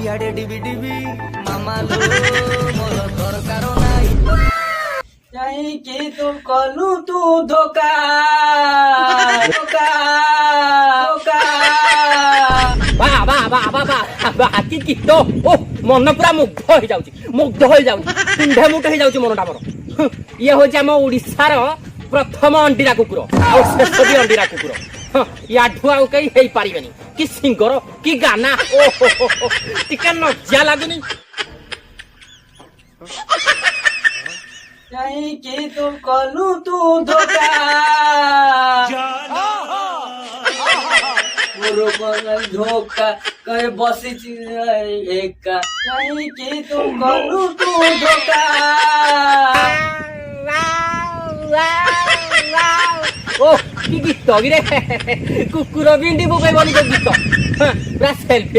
ইয়াড়ে DB DB মামা লো মোর দরকার নাই যাইকি তু কলু তু ধোকা ধোকা ধোকা বাহ বাহ বাহ বাহ বাহ কি গীত ଓ ମନ ପୁରା ମୁଗ୍ଧ ହେଇଯାଉଛି କୁଣ୍ଢେ ମୁଣ୍ଡ ହେଇଯାଉଛି ମନଟା ମୋର ଇଏ ହଉଛି ଆମ ଓଡିଶାର ପ୍ରଥମ ଅଣ୍ଡିରା କୁକୁର ଆଉ ଶେଷ ବି ଅଣ୍ଡିରା କୁକୁର ୟାଠୁ ଆଉ କେହି ହେଇପାରିବେନି କି ସିଙ୍ଗର କି ଗାନା ଓହୋ ଟିକେ ଲଜ୍ଜା ଲାଗୁନି যাইকি তু কলু তু ধোকা পুরো বগল ধোকা কই বসিছি একা যাইকি তু কলু তু ধোকা ଓ କି ଗୀତ କିରେ କୁକୁର ବି ଏମିତି ବୋବେଇବନି ଗୀତ ପୁରା ସେଲ୍ଫି